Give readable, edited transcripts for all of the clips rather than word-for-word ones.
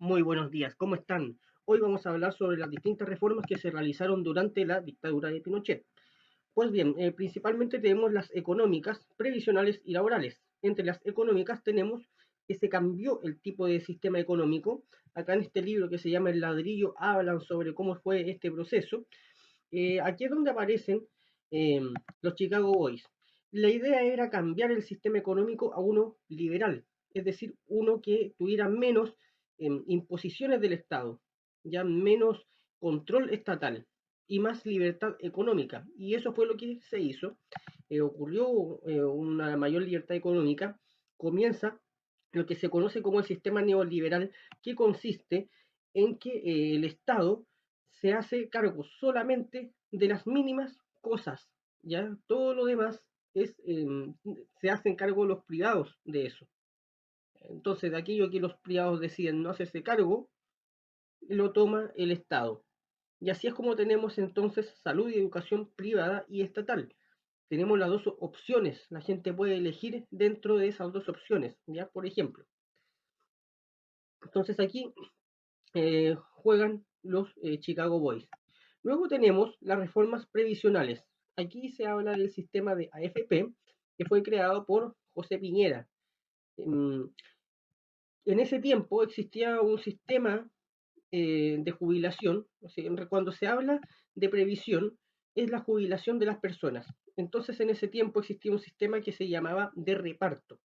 Muy buenos días, ¿cómo están? Hoy vamos a hablar sobre las distintas reformas que se realizaron durante la dictadura de Pinochet. Pues bien, principalmente tenemos las económicas, previsionales y laborales. Entre las económicas tenemos que se cambió el tipo de sistema económico. Acá en este libro que se llama El ladrillo hablan sobre cómo fue este proceso. Aquí es donde aparecen eh, los Chicago Boys. La idea era cambiar el sistema económico a uno liberal, es decir, uno que tuviera menos imposiciones del Estado, ya menos control estatal y más libertad económica. Y eso fue lo que se hizo. Ocurrió una mayor libertad económica. Comienza lo que se conoce como el sistema neoliberal, que consiste en que el Estado se hace cargo solamente de las mínimas cosas, ¿ya? Todo lo demás se hacen cargo los privados de eso. Entonces, de aquello que los privados deciden no hacerse cargo, lo toma el Estado. Y así es como tenemos entonces salud y educación privada y estatal. Tenemos las dos opciones, la gente puede elegir dentro de esas dos opciones, ¿ya? Por ejemplo. Entonces aquí juegan los Chicago Boys. Luego tenemos las reformas previsionales. Aquí se habla del sistema de AFP que fue creado por José Piñera. En ese tiempo existía un sistema de jubilación, o sea, cuando se habla de previsión, es la jubilación de las personas. Entonces, en ese tiempo existía un sistema que se llamaba de reparto.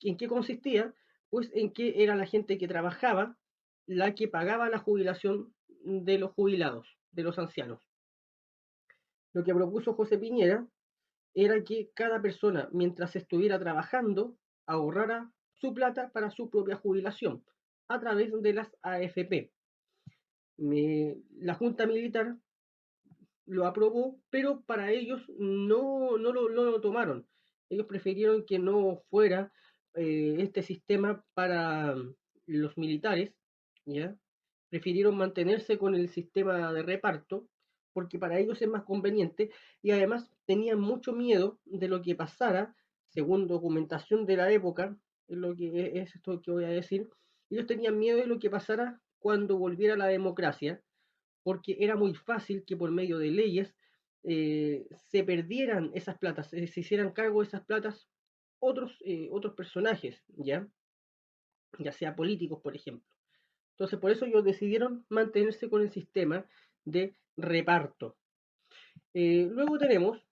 ¿En qué consistía? Pues en que era la gente que trabajaba la que pagaba la jubilación de los jubilados, de los ancianos. Lo que propuso José Piñera era que cada persona, mientras estuviera trabajando, ahorrara su plata para su propia jubilación a través de las AFP. La Junta Militar lo aprobó, pero para ellos no lo tomaron. Ellos prefirieron que no fuera este sistema para los militares, ¿ya? Prefirieron mantenerse con el sistema de reparto, porque para ellos es más conveniente, y además tenían mucho miedo de lo que pasara, según documentación de la época, es lo que es esto que voy a decir, ellos tenían miedo de lo que pasara cuando volviera la democracia, porque era muy fácil que por medio de leyes se perdieran esas platas, se hicieran cargo de esas platas otros personajes, ya sea políticos, por ejemplo. Entonces, por eso ellos decidieron mantenerse con el sistema de reparto. Luego tenemos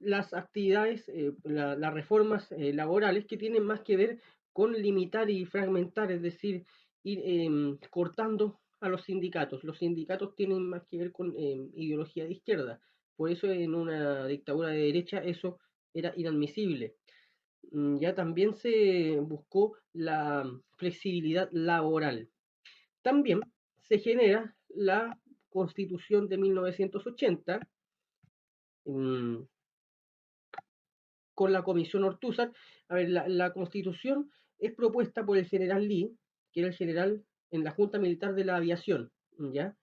las actividades, las reformas laborales que tienen más que ver con limitar y fragmentar, es decir, ir cortando a los sindicatos. Los sindicatos tienen más que ver con ideología de izquierda, por eso en una dictadura de derecha eso era inadmisible. Ya también se buscó la flexibilidad laboral. También se genera la Constitución de 1980, mm, con la Comisión Ortúzar. A ver, la Constitución es propuesta por el general Lee, que era el general en la Junta Militar de la Aviación, ¿ya?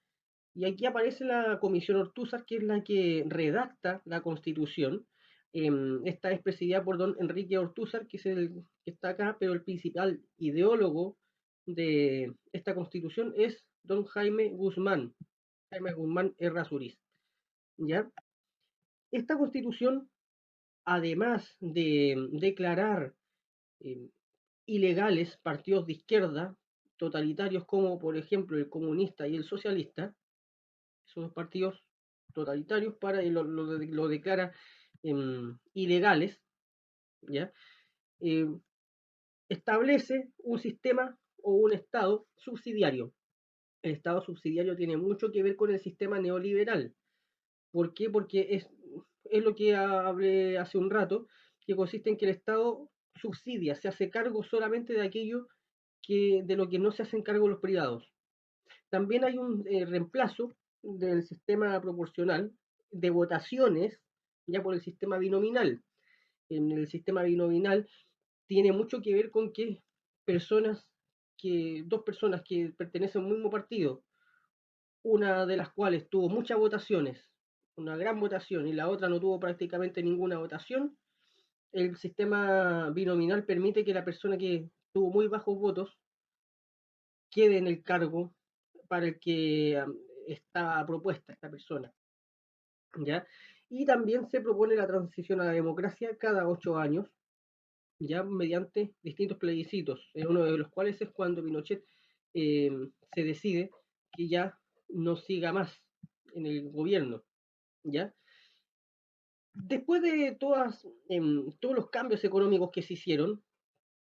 Y aquí aparece la Comisión Ortúzar, que es la que redacta la Constitución. Esta es presidida por don Enrique Ortúzar, que es el que está acá, pero el principal ideólogo de esta Constitución es don Jaime Guzmán Errázuriz, ¿ya? Esta Constitución, además de declarar eh, ilegales partidos de izquierda totalitarios como por ejemplo el comunista y el socialista, son partidos totalitarios para lo declara ilegales, ¿ya? Eh, Establece un sistema o un Estado subsidiario. El Estado subsidiario tiene mucho que ver con el sistema neoliberal. ¿Por qué? Porque es lo que hablé hace un rato, que consiste en que el Estado subsidia, se hace cargo solamente de aquello de lo que no se hacen cargo los privados. También hay un reemplazo del sistema proporcional de votaciones ya por el sistema binominal. En el sistema binominal tiene mucho que ver con que dos personas que pertenecen a un mismo partido, una de las cuales tuvo muchas votaciones, una gran votación, y la otra no tuvo prácticamente ninguna votación, el sistema binominal permite que la persona que tuvo muy bajos votos quede en el cargo para el que está propuesta esta persona, ¿ya? Y también se propone la transición a la democracia cada 8 años, ya mediante distintos plebiscitos, uno de los cuales es cuando Pinochet eh, se decide que ya no siga más en el gobierno, ¿ya? Después de todos los cambios económicos que se hicieron,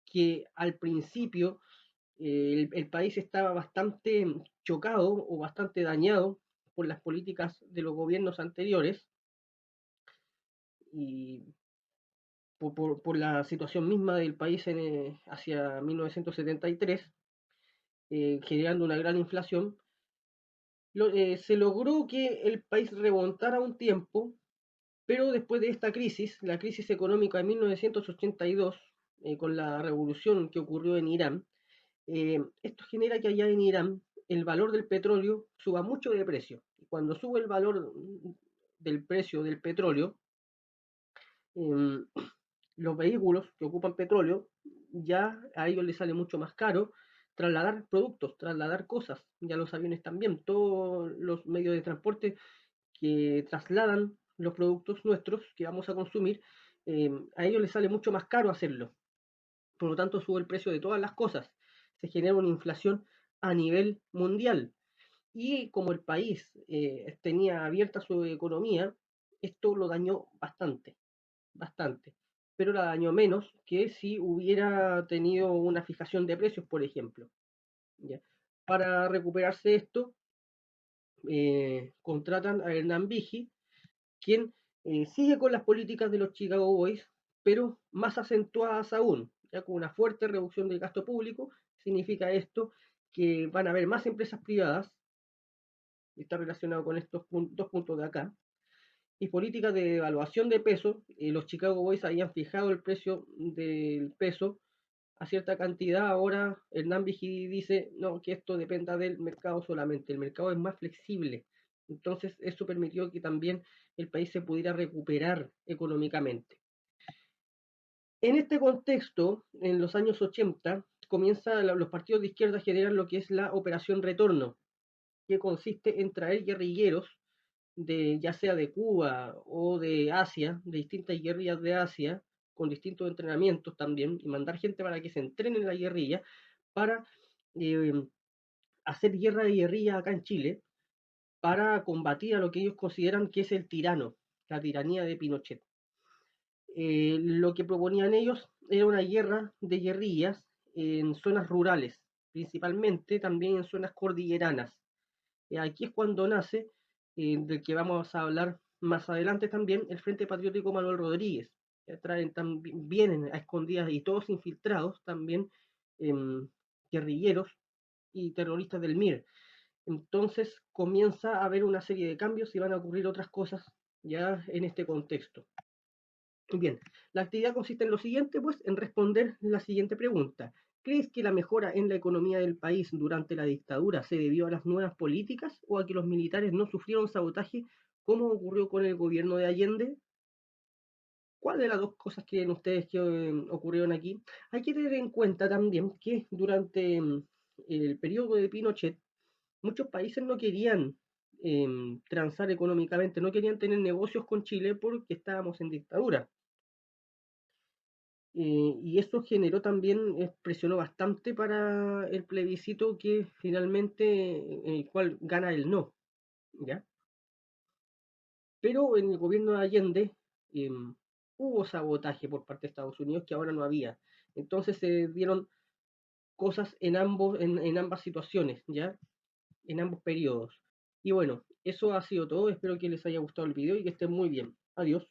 que al principio el país estaba bastante chocado o bastante dañado por las políticas de los gobiernos anteriores y por la situación misma del país hacia 1973, generando una gran inflación, se logró que el país remontara un tiempo, pero después de esta crisis, la crisis económica de 1982, con la revolución que ocurrió en Irán, esto genera que allá en Irán el valor del petróleo suba mucho de precio. Y cuando sube el valor del precio del petróleo, eh, los vehículos que ocupan petróleo, ya a ellos les sale mucho más caro trasladar productos, trasladar cosas, ya los aviones también, todos los medios de transporte que trasladan los productos nuestros que vamos a consumir, a ellos les sale mucho más caro hacerlo. Por lo tanto, sube el precio de todas las cosas. Se genera una inflación a nivel mundial. Y como el país tenía abierta su economía, esto lo dañó bastante, bastante. Pero la dañó menos que si hubiera tenido una fijación de precios, por ejemplo. ¿Ya? Para recuperarse esto, contratan a Hernán Vigi, quien sigue con las políticas de los Chicago Boys, pero más acentuadas aún, ya con una fuerte reducción del gasto público. Significa esto que van a haber más empresas privadas, está relacionado con estos dos puntos de acá, y políticas de devaluación de peso. Los Chicago Boys habían fijado el precio del peso a cierta cantidad, ahora Hernán Vigi dice, no, que esto dependa del mercado solamente, el mercado es más flexible. Entonces eso permitió que también el país se pudiera recuperar económicamente. En este contexto, en los años 80, los partidos de izquierda generan lo que es la Operación Retorno, que consiste en traer guerrilleros ya sea de Cuba o de Asia, de distintas guerrillas de Asia, con distintos entrenamientos también, y mandar gente para que se entrene en la guerrilla, para eh, hacer guerra de guerrilla acá en Chile, para combatir a lo que ellos consideran que es el tirano, la tiranía de Pinochet. Lo que proponían ellos era una guerra de guerrillas en zonas rurales, principalmente también en zonas cordilleranas. Aquí es cuando nace, del que vamos a hablar más adelante también, el Frente Patriótico Manuel Rodríguez. Vienen a escondidas y todos infiltrados también guerrilleros y terroristas del MIR. Entonces comienza a haber una serie de cambios y van a ocurrir otras cosas ya en este contexto. Bien, la actividad consiste en lo siguiente, pues, en responder la siguiente pregunta. ¿Crees que la mejora en la economía del país durante la dictadura se debió a las nuevas políticas o a que los militares no sufrieron sabotaje como ocurrió con el gobierno de Allende? ¿Cuál de las dos cosas creen ustedes que ocurrieron aquí? Hay que tener en cuenta también que durante el periodo de Pinochet, muchos países no querían transar económicamente, no querían tener negocios con Chile porque estábamos en dictadura. Y eso generó también, presionó bastante para el plebiscito que finalmente, en el cual gana el no, ¿ya? Pero en el gobierno de Allende hubo sabotaje por parte de Estados Unidos que ahora no había. Entonces se dieron cosas en ambas situaciones, ¿ya? En ambos periodos. Y bueno, eso ha sido todo. Espero que les haya gustado el video y que estén muy bien. Adiós.